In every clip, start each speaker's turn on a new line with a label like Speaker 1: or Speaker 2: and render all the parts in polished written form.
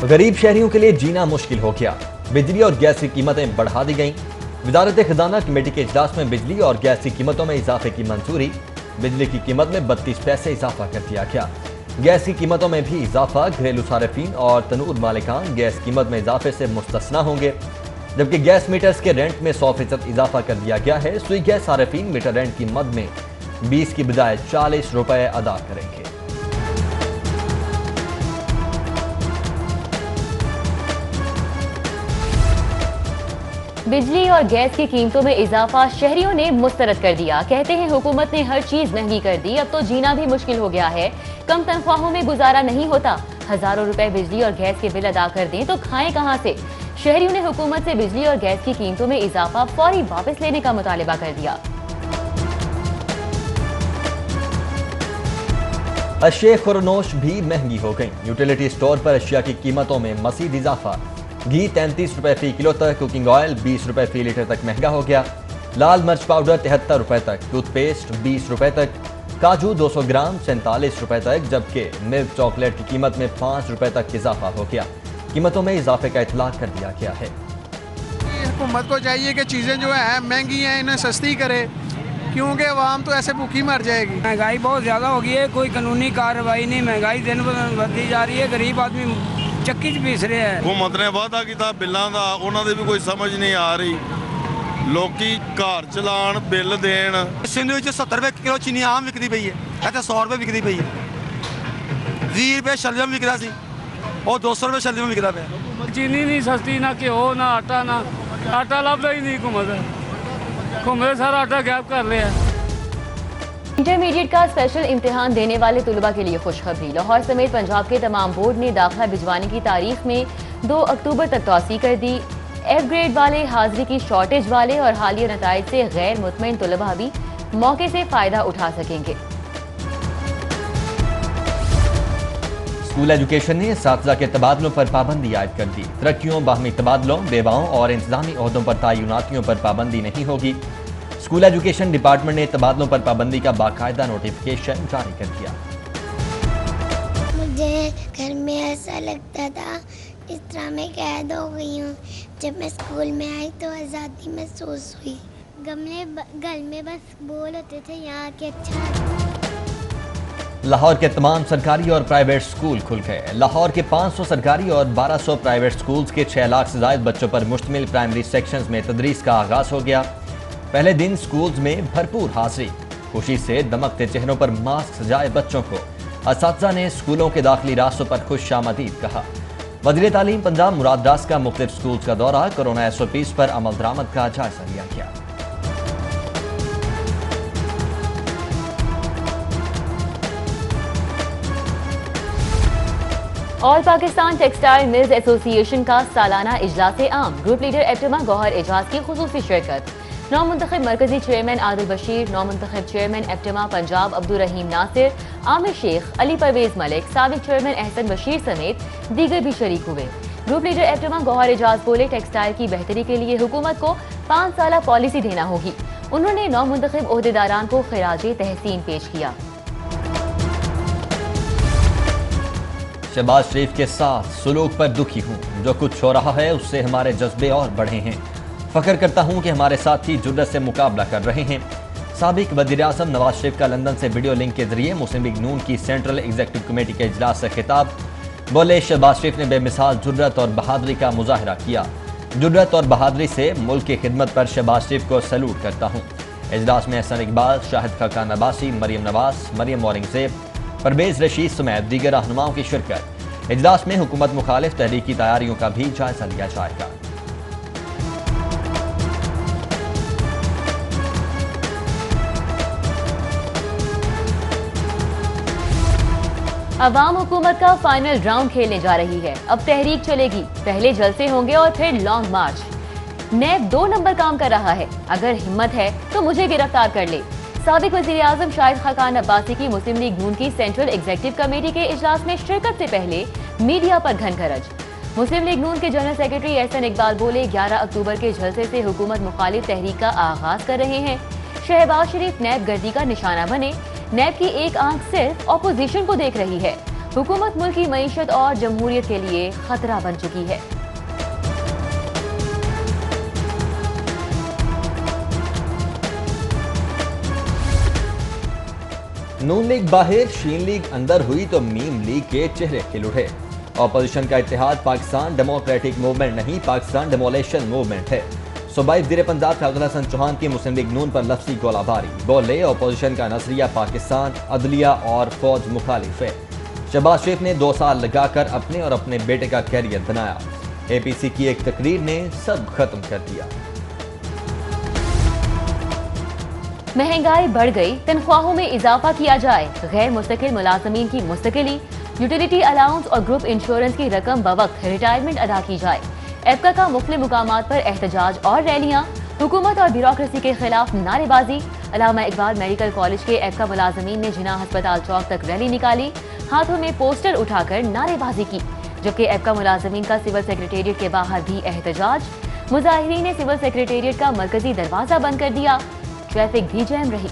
Speaker 1: गरीब शहरियों के लिए जीना मुश्किल हो गया। बिजली और गैस की कीमतें बढ़ा दी गईं। वजारत खजाना कमेटी के इजलास में बिजली और गैस की कीमतों में इजाफे की मंजूरी। बिजली की कीमत में 32 पैसे इजाफा कर दिया गया। गैस की कीमतों में भी इजाफा। घरेलू सार्फिन और तनूर मालिकान गैस कीमत में इजाफे से मुस्तस्ना होंगे, जबकि गैस मीटर्स के रेंट में 100% इजाफा कर दिया गया है। सुई गैस सार्फिन मीटर रेंट की मद में 20 की बजाय 40 रुपए अदा करेंगे।
Speaker 2: बिजली और गैस की कीमतों में इजाफा शहरियों ने मुस्तरद कर दिया। कहते हैं हुकूमत ने हर चीज महंगी कर दी, अब तो जीना भी मुश्किल हो गया है। कम तनख्वाहों में गुजारा नहीं होता। हजारों रुपए बिजली और गैस के बिल अदा कर दें तो खाएं कहां से। शहरियों ने हुकूमत से बिजली और गैस की कीमतों में इजाफा फौरी वापस लेने का मुतालिबा कर दिया।
Speaker 1: अशिया खुरनोश भी महंगी हो गई। यूटिलिटी स्टोर पर अशिया की कीमतों में मजीद इजाफा। घी 33 रुपए फी किलो तक, कुकिंग ऑयल 20 रुपए फी लीटर तक महंगा हो गया। लाल मिर्च पाउडर 73 रुपए तक, टूथपेस्ट 20 रुपए तक, काजू 200 ग्राम 47 रुपए तक, जबकि मिल्क चॉकलेट की कीमत में 5 रुपए तक इजाफा हो गया। कीमतों में इजाफे का इतलाक कर दिया गया है।
Speaker 3: हुकूमत को चाहिए कि चीज़ें जो है महंगी हैं इन्हें सस्ती करे, क्योंकि आवाम तो ऐसे भूखी मर जाएगी।
Speaker 4: महंगाई बहुत ज़्यादा हो गई है, कोई कानूनी कार्रवाई नहीं, महंगाई दिन ब दिन बढ़ती जा रही है, गरीब आदमी ਚੱਕੀ 'ਚ ਪੀਸ ਰਿਹਾ ਹੈ।
Speaker 5: हुकूमत ने वादा किया बिलों का, उन्होंने भी कोई समझ नहीं आ रही। लोग घर चलान बिल देन।
Speaker 6: सिंध 70 रुपए किलो चीनी आम विकती पई है, इतने 100 रुपए विकती पई है। 20 रुपए शलजम विकता सी, और 200 रुपए शलजम विकता पे।
Speaker 4: चीनी नहीं सस्ती, ना घ्यो ना आटा ਲੱਭਦਾ ही नहीं। घूमते सारा आटा गैप कर लिया।
Speaker 2: इंटरमीडिएट का स्पेशल इम्तिहान देने वाले तुलबा के लिए खुशखबरी। लाहौर समेत पंजाब के तमाम बोर्ड ने दाखिला भिजवाने की तारीख में 2 अक्टूबर तक तौसी कर दी। एफ ग्रेड वाले, हाजिरी की शॉर्टेज वाले और हालिया नताइज से गैर मुतमईन तुलबा भी मौके से फायदा उठा सकेंगे।
Speaker 1: स्कूल एजुकेशन ने असातिज़ा के तबादलों पर पाबंदी आयद कर दी। तरक्कियों, बाहमी तबादलों, बेवाओं और इंतजामी ओहदों पर तयनातियों पर पाबंदी नहीं होगी। स्कूल एजुकेशन डिपार्टमेंट ने तबादलों पर पाबंदी का बाकायदा नोटिफिकेशन जारी कर दिया।
Speaker 7: मुझे घर में ऐसा लगता था इस तरह मैं कैद हो गई हूँ। जब मैं स्कूल में आई तो आज़ादी महसूस हुई। घर में बस बोल होते थे यहाँ के अच्छा।
Speaker 1: लाहौर के तमाम सरकारी और प्राइवेट स्कूल खुल गए। लाहौर के 500 सरकारी और 1200 प्राइवेट स्कूल्स के 6 लाख से ज्यादा बच्चों पर मुश्तमिल प्राइमरी सेक्शंस में तदरीस का आगाज हो गया। पहले दिन स्कूल्स में भरपूर हाजिरी। खुशी से दमकते चेहरों पर मास्क सजाए बच्चों को असातिज़ा ने स्कूलों के दाखिली रास्तों पर खुशामदीद कहा। वज़ीर तालीम पंजाब मुराद रास का मुख्तलिफ स्कूल्स का दौरा। कोरोना SOPs पर अमल दरामद का जायजा लिया गया।
Speaker 2: All Pakistan textile mills association का सालाना इजलास आम। Group leader APTMA Gohar Ejaz की खुसूसी शिरकत। नौमुंतखब मरकजी चेयरमैन आदिल बशीर, नौमुंतखब चेयरमैन एप्टमा पंजाब अब्दुल रहीम नासिर, आमिर शेख, अली परवेज मलिक, साबिक चेयरमैन एहसन बशीर समेत दीगर भी शरीक हुए। Group leader APTMA Gohar Ejaz बोले, टेक्सटाइल की बेहतरी के लिए हुकूमत को 5 साला पॉलिसी देना होगी। उन्होंने नौमुंतखब ओहदेदारान को खिराजे तहसीन पेश किया।
Speaker 1: शहबाज शरीफ के साथ सलूक पर दुखी हूँ। जो कुछ हो रहा है उससे हमारे जज्बे और बढ़े हैं। फख्र करता हूँ कि हमारे साथी जुर्रत से मुकाबला कर रहे हैं। साबिक वज़ीर आज़म नवाज शरीफ का लंदन से वीडियो लिंक के जरिए मुस्लिम लीग नून की सेंट्रल एग्जीक्यूटिव कमेटी के इजलास से खिताब। बोले, शहबाज शरीफ ने बेमिसाल जुर्रत और बहादुरी का मुजाहरा किया। जुर्रत और बहादुरी से मुल्क की खिदमत पर शहबाज शरीफ को सैल्यूट करता हूँ। इजलास में हसन इकबाल, शाहिद खाकान अब्बासी, मरियम नवाज, मरियम औरंगजेब, परवेज रशीद समेत दीगर रहनुमाओं की शिरकत। इजलास में हुकूमत मुखालिफ तहरीक की तैयारियों का भी जायजा लिया जाएगा।
Speaker 2: अवाम हुकूमत का फाइनल राउंड खेलने जा रही है। अब तहरीक चलेगी, पहले जलसे होंगे और फिर लॉन्ग मार्च। नैब 2 नंबर काम कर रहा है। अगर हिम्मत है तो मुझे गिरफ्तार कर ले। साबिक वज़ीर आज़म शाहिद खाकान अब्बासी की मुस्लिम लीग नून की सेंट्रल एग्जीक्यूटिव कमेटी के इजलास में शिरकत से पहले मीडिया पर घन खरज। मुस्लिम लीग नून के जनरल सेक्रेटरी एहसन इकबाल बोले, 11 अक्टूबर के जलसे से हुकूमत मुखालिफ तहरीक का आगाज कर रहे हैं। शहबाज शरीफ नैब गर्दी का निशाना बने। नैब की एक आंख सिर्फ ऑपोजिशन को देख रही है। हुकूमत मुल्क की मईशत और जमहूरियत के लिए खतरा बन चुकी है।
Speaker 1: नून लीग बाहर, शीन लीग अंदर हुई तो मीम लीग के चेहरे खिल उठे। ऑपोजिशन का इत्तेहाद पाकिस्तान डेमोक्रेटिक मूवमेंट नहीं, पाकिस्तान डेमोलेशन मूवमेंट है। सूबाई वज़ीर पंजाब फैज़ल हसन चौहान की मुस्लिम लीग नून पर लफ्ज़ी गोलाबारी। बोले ऑपोजिशन का नजरिया पाकिस्तान अदलिया और फौज मुखालिफ है। शहबाज शरीफ ने 2 साल लगाकर अपने और अपने बेटे का कैरियर बनाया। APC की एक तकरीर ने सब खत्म कर दिया।
Speaker 2: महंगाई बढ़ गई, तनख्वाहों में इजाफा किया जाए, गैर मुस्तकिल मुलाजमीन की मुस्तकिली, यूटिलिटी अलाउंस और ग्रुप इंश्योरेंस की रकम बवक्त रिटायरमेंट अदा की जाए। एप्का का मुख्तलिफ मुकामात पर एहतजाज और रैलियां, हुकूमत और ब्यूरोक्रेसी के खिलाफ नारेबाजी। अल्लामा इकबाल मेडिकल कॉलेज के एप्का मुलाजमीन ने जिना अस्पताल चौक तक रैली निकाली, हाथों में पोस्टर उठाकर नारेबाजी की। जबकि एप्का मुलाजमीन का सिविल सेक्रेटेरिएट के बाहर भी एहतजाज। मुजाहिरीन ने सिविल सेक्रेटेरिएट का मरकजी दरवाजा बंद कर दिया, ट्रैफिक भी जैम रही।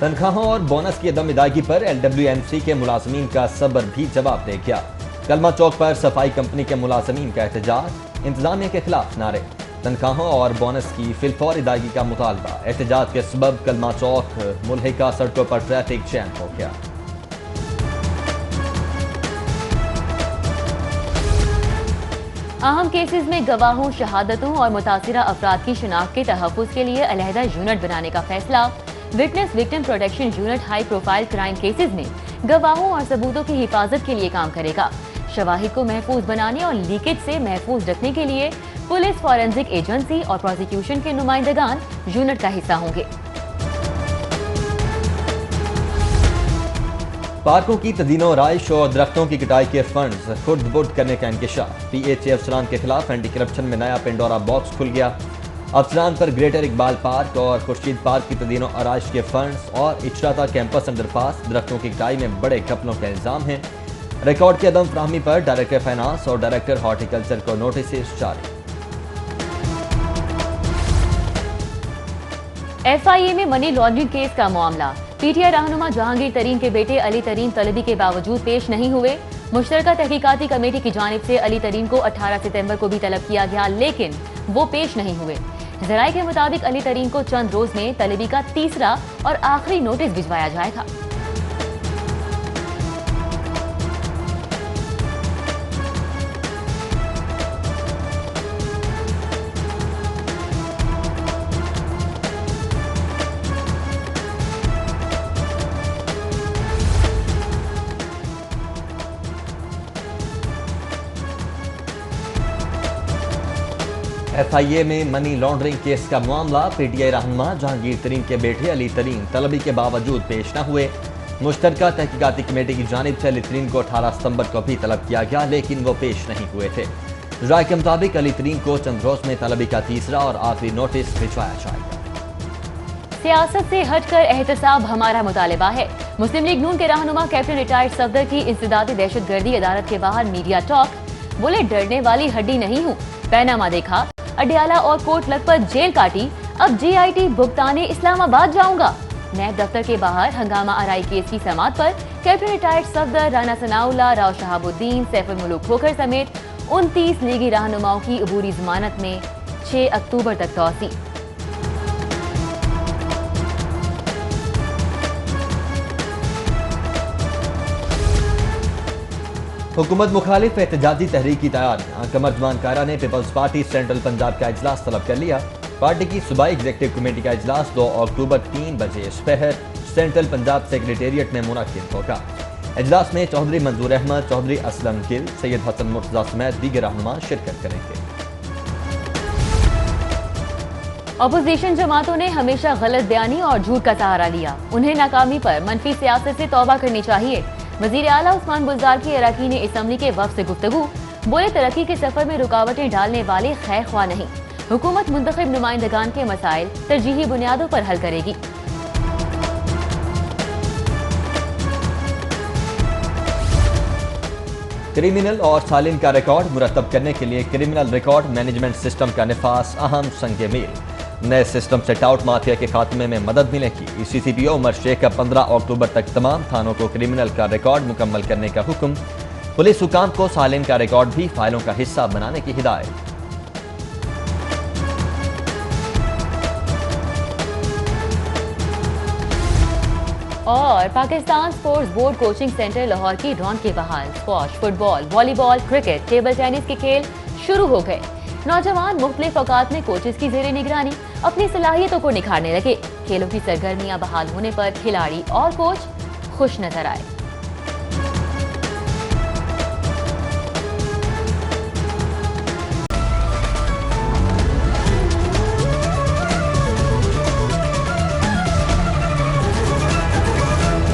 Speaker 1: तनख्वाहों और बोनस की अदम अदायगी पर LWMC के मुलाजमीन का सब्र भी जवाब दे गया। कलमा चौक पर सफाई कंपनी के मुलाजमीन का एहतजाज, इंतजामिया के खिलाफ नारे। तनख्वाहों और बोनस की फिलफौर अदायगी का मुतालबा। एहतजाज के सबब कलमा चौक मुल्हिका सड़कों पर ट्रैफिक जैम हो गया।
Speaker 2: अहम केसेस में गवाहों, शहादतों और मुतासिरा अफराद की शिनाख्त के तहफ़्फ़ुज़ के लिए अलहदा यूनिट बनाने का फैसला। Witness victim protection unit high profile crime cases में गवाहों और सबूतों की हिफाजत के लिए काम करेगा। शवाहिद को महफूज बनाने और लीकेज से महफूज रखने के लिए पुलिस, फॉरेंसिक एजेंसी और प्रोसिक्यूशन के नुमाइंदगान यूनिट का हिस्सा होंगे।
Speaker 1: पार्कों की तदीनो राइश और दरख्तों की कटाई के फंड्स खुर्द बुर्द करने का इंकशाफ। PHA अफसरान के खिलाफ एंटी करप्शन में नया पेंडोरा बॉक्स खुल गया। अफसरान पर ग्रेटर इकबाल पार्क और खुर्शीद पार्क की तदीनो आराइश के फंड्स और इचराता कैंपस अंडरपास दरख्तों की कटाई में बड़े घपलों का इल्जाम है। रिकॉर्ड की अदम फ्राहमी पर डायरेक्टर फाइनेंस और डायरेक्टर हॉर्टिकल्चर को नोटिस जारी।
Speaker 2: FIA में मनी लॉन्ड्रिंग केस का मामला। PTI रहनुमा जहांगीर तरीन के बेटे अली तरीन तलबी के बावजूद पेश नहीं हुए। मुश्तरका तहकीकाती कमेटी की जानिब से अली तरीन को 18 सितंबर को भी तलब किया गया, लेकिन वो पेश नहीं हुए। जराये के मुताबिक अली तरीन को चंद रोज में तलबी का तीसरा और आखिरी नोटिस भिजवाया जाएगा।
Speaker 1: FIA में मनी लॉन्ड्रिंग केस का मामला। PTI रहनुमा जहांगीर तरीन के बेटे अली तरीन तलबी के बावजूद पेश न हुए। मुश्तरका तहकीकाती कमेटी की जानिब से अली तरीन को 18 सितंबर को भी तलब किया गया, लेकिन वो पेश नहीं हुए थे। राय के मुताबिक अली तरीन को चंद रोज में तलबी का तीसरा और आखिरी नोटिस भिजवाया जाएगा।
Speaker 2: सियासत से हटकर एहतसाब हमारा मुतालिबा है। मुस्लिम लीग नून के रहनुमा कैप्टन रिटायर्ड सफदर की इंसदादी दहशतगर्दी अदालत के बाहर मीडिया टॉक। बोले डरने वाली हड्डी नहीं हूँ, पैनामा देखा, अडियाला और कोटलक पर जेल काटी, अब GIT भुगताने इस्लामाबाद जाऊंगा। नैब दफ्तर के बाहर हंगामा आराई केस की समाअत पर कैप्टन रिटायर्ड सफदर, राना सनाउल्लाह, राव शहाबुद्दीन, सैफुल मुलूक खोखर समेत 29 लीगी रहनुमाओं की अबूरी जमानत में 6 अक्टूबर तक तौसी।
Speaker 1: हुकूमत मुखालिफ एहतजाजी तहरीक की तैयारियां। कमर जमान कायरा ने पीपल्स पार्टी सेंट्रल पंजाब का इजलास तलब कर लिया। पार्टी की सूबाई एग्जीक्यूटिव कमेटी का इजलास 2 अक्टूबर 3 बजे शहर सेंट्रल पंजाब सेक्रेटेरिएट में मुनक्किद होगा। इजलास में चौधरी मंजूर अहमद, चौधरी असलम गिल, सैयद हसन मुर्तजा समेत दीगर रहनुमा शिरकत करेंगे।
Speaker 2: अपोजिशन जमातों ने हमेशा गलत बयानी और झूठ का सहारा लिया। उन्हें नाकामी पर मनफी सियासत से तौबा करनी चाहिए। वजीर आला उस्मान बुज़दार की अरकान असम्बली के वफ़द से गुफ्तगू। बोले तरक्की के सफर में रुकावटें डालने वाले खैर ख्वाह नहीं, हुकूमत मुंतखब नुमाइंदगान के मसाइल तरजीही बुनियादों पर हल करेगी।
Speaker 1: क्रिमिनल और सालिन का रिकॉर्ड मुरतब करने के लिए क्रिमिनल रिकॉर्ड मैनेजमेंट सिस्टम का निफास अहम संग मील। नए सिस्टम से टाउट माफिया के खात्मे में मदद मिलेगी। CCPO उमर शेख का 15 अक्टूबर तक तमाम थानों को क्रिमिनल का रिकॉर्ड मुकम्मल करने का हुक्म। पुलिस हुकाम को सालिन का रिकॉर्ड भी फाइलों का हिस्सा बनाने की हिदायत।
Speaker 2: और Pakistan sports board coaching centre Lahore की रौनकें बहाल। Squash, football, volleyball, cricket, table tennis के खेल शुरू हो गए। नौजवान मुख्तलिफ औकात में कोचेस की ज़ेरे निगरानी अपनी सलाहियतों को निखारने लगे। खेलों की सरगर्मियां बहाल होने पर खिलाड़ी और कोच खुश नजर आए।